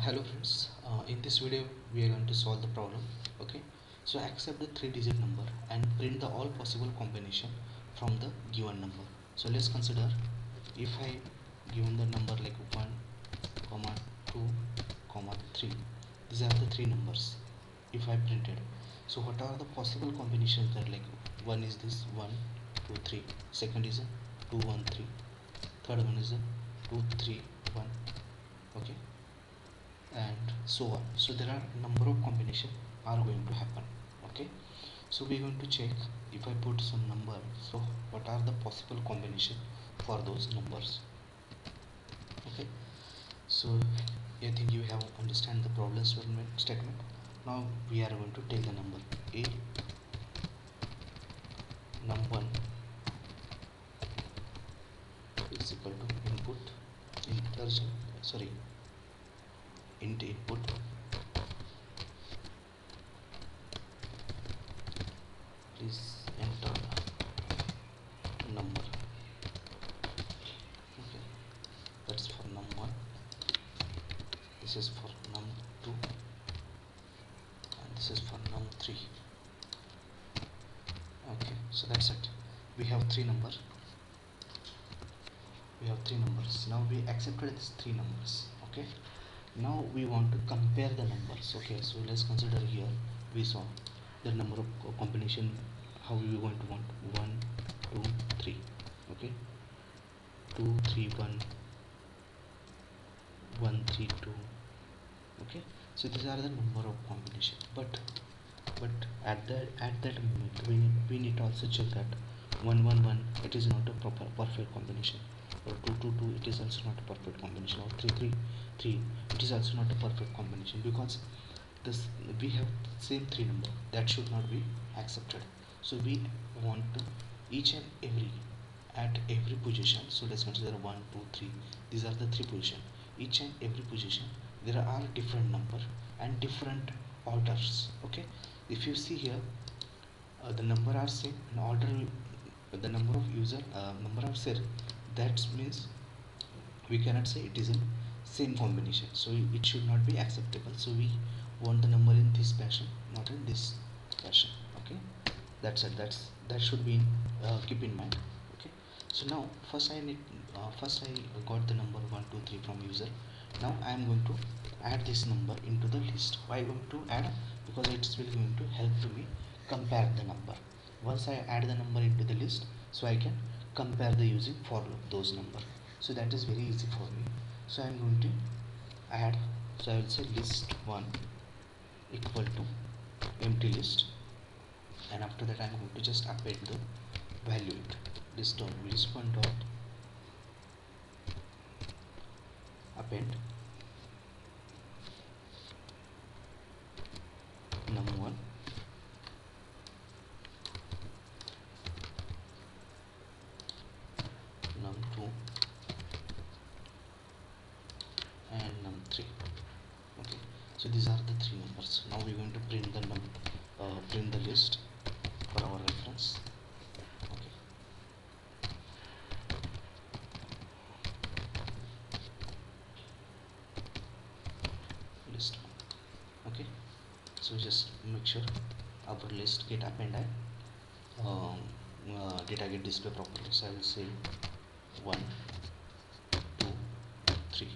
Hello friends, in this video we are going to solve the problem. Okay, so accept the 3-digit number and print the all possible combination from the given number. So let's consider if I given the number like 1 comma 2 comma 3. These are the three numbers. If I printed, so what are the possible combinations that, like, one is this 1 2 3, second is a 2 1 3, third one is a 2 3 1. Okay, and so on. So there are number of combination are going to happen. Okay, so we're going to check if I put some number, so what are the possible combination for those numbers. Okay, so I think you have understand the problem statement. Now we are going to take the number a num1 is equal to input insertion, sorry, int input please enter number. Okay, that's for num1, this is for num2, and this is for num3. Okay, so that's it. We have three numbers. Now we accepted these three numbers. Okay, now we want to compare the numbers. Okay, so let's consider here we saw the number of combination. How we going to want 1 2 3. Okay, 2 3 1 1 3 2. Okay, so these are the number of combination, but at that moment we need to also check that 1 1 1 it is not a proper perfect combination, or 2 2 2 it is also not a perfect combination, or 3 3 3 it is also not a perfect combination, because this we have same three number that should not be accepted. So we want to each and every at every position. So let's consider 1 2 3, these are the three position. Each and every position there are different number and different orders. Okay, if you see here, the number are same and order, the number of user, number of cell, that means we cannot say it is a same combination, so it should not be acceptable. So we want the number in this fashion, not in this fashion. Okay, that's it. That should be keep in mind. Okay, so now first I got the number 1 2 3 from user. Now I am going to add this number into the list. Why I going to add? Because it's will going to help to me compare the number. Once I add the number into the list, so I can compare the using for loop those number. So that is very easy for me. So I am going to add, so I will say list1 equal to empty list, and after that I am going to just append the value it list1 dot append num1 num2 and num3. Okay, so these are the three numbers. Now we're going to print the list for our reference. Okay, list one. Okay, so just make sure our list get appended, data get display properly. So I will say 1 2 3.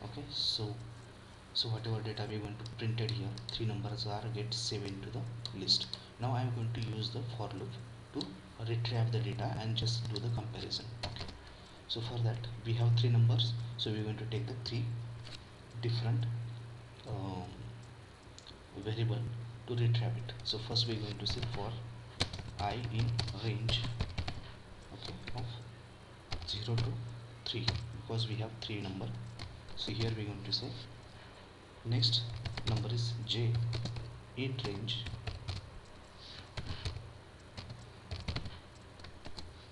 Okay, so whatever data we are going to printed here, three numbers are get saved into the list. Now I am going to use the for loop to retrieve the data and just do the comparison. Okay, so for that we have three numbers, so we are going to take the three different um, variable to retrieve it. So first we are going to say for I in range, okay, of 0 to 3, because we have three number. So here we are going to say next number is j in range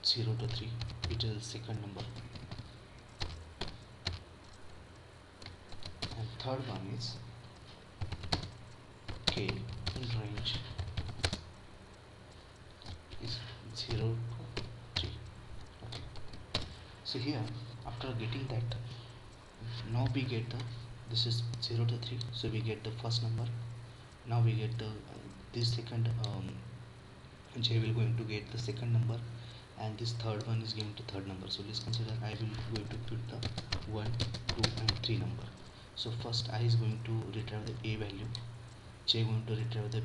0 to 3, it is the second number, and third one is k in range is 0 to 3. Okay, so here after getting that, now we get the this is 0 to 3, so we get the first number. Now we get the this second j will going to get the second number, and this third one is given to third number. So let's consider I will going to put the 1, 2 and 3 number. So first I is going to retrieve the a value, j going to retrieve the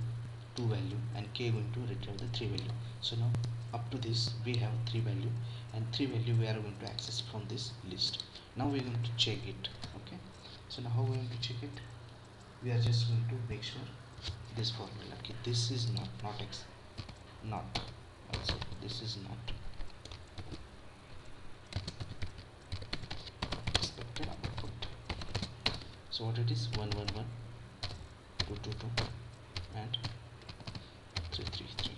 2 value, and k going to retrieve the 3 value. So now up to this we have 3 value, and 3 value we are going to access from this list. Now we are going to check it. Okay, so now how we are going to check it? We are just going to make sure this formula, okay, this is not x, not also this is not expected output. So what it is, 1 1 1, 2 2 2 and 3 3 3.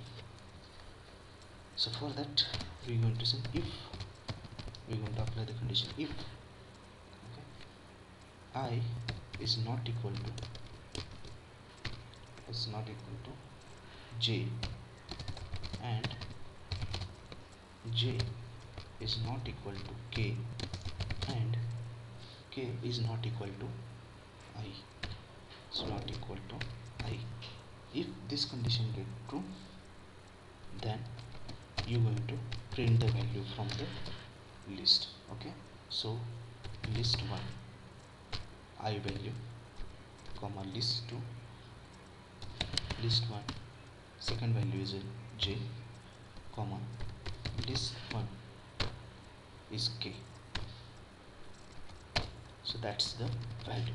So for that we are going to say if, we are going to apply the condition if, okay, I is not equal to j, and j is not equal to k, and k is not equal to I, is not equal to I. If this condition get true, then you going to print the value from the list. Okay, so list 1 I value, comma list 2, list 1 second value is j, comma list 1 is k. So that's the value.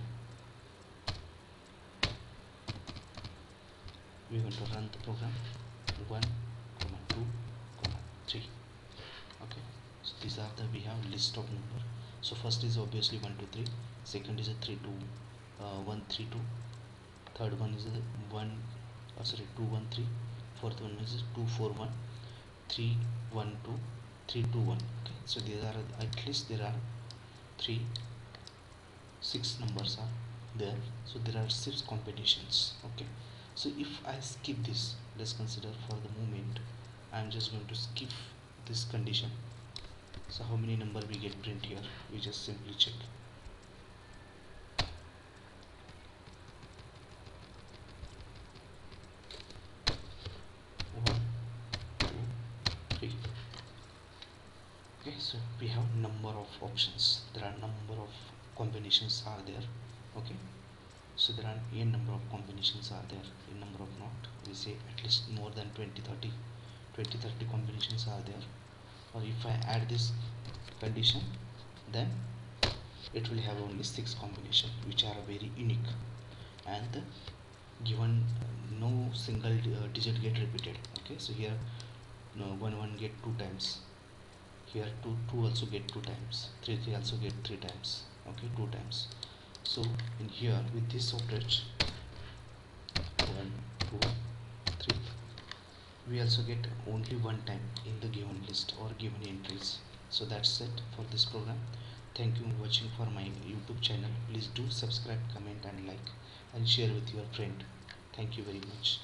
We're going to run the program 1, 2, 3. Okay, so these are the, we have list of number. So first is obviously 1 2 3, second is a 3 2 1 3 2, third one is a 1 2 1 3, fourth one is 2 4 1, 3 1 2, 3 2 1. Okay, so these are, at least there are 6 numbers are there, so there are 6 combinations. Okay, so if I skip this, let's consider for the moment I'm just going to skip this condition. So how many number we get print here? We just simply check. 1 2 3. Okay, so we have number of options, there are number of combinations are there. Okay, so there are n number of combinations are there, n number of not, we say at least more than 20 30 combinations are there. Or if I add this condition, then it will have only 6 combinations which are very unique, and given no single digit get repeated. Okay, so here no 1 1 get 2 times, here 2 2 also get 2 times, 3 3 also get 3 times. Okay, 2 times. So in here with this approach 1 2 3, we also get only one time in the given list or given entries. So that's it for this program. Thank you for watching for my YouTube channel. Please do subscribe, comment and like, and share with your friend. Thank you very much.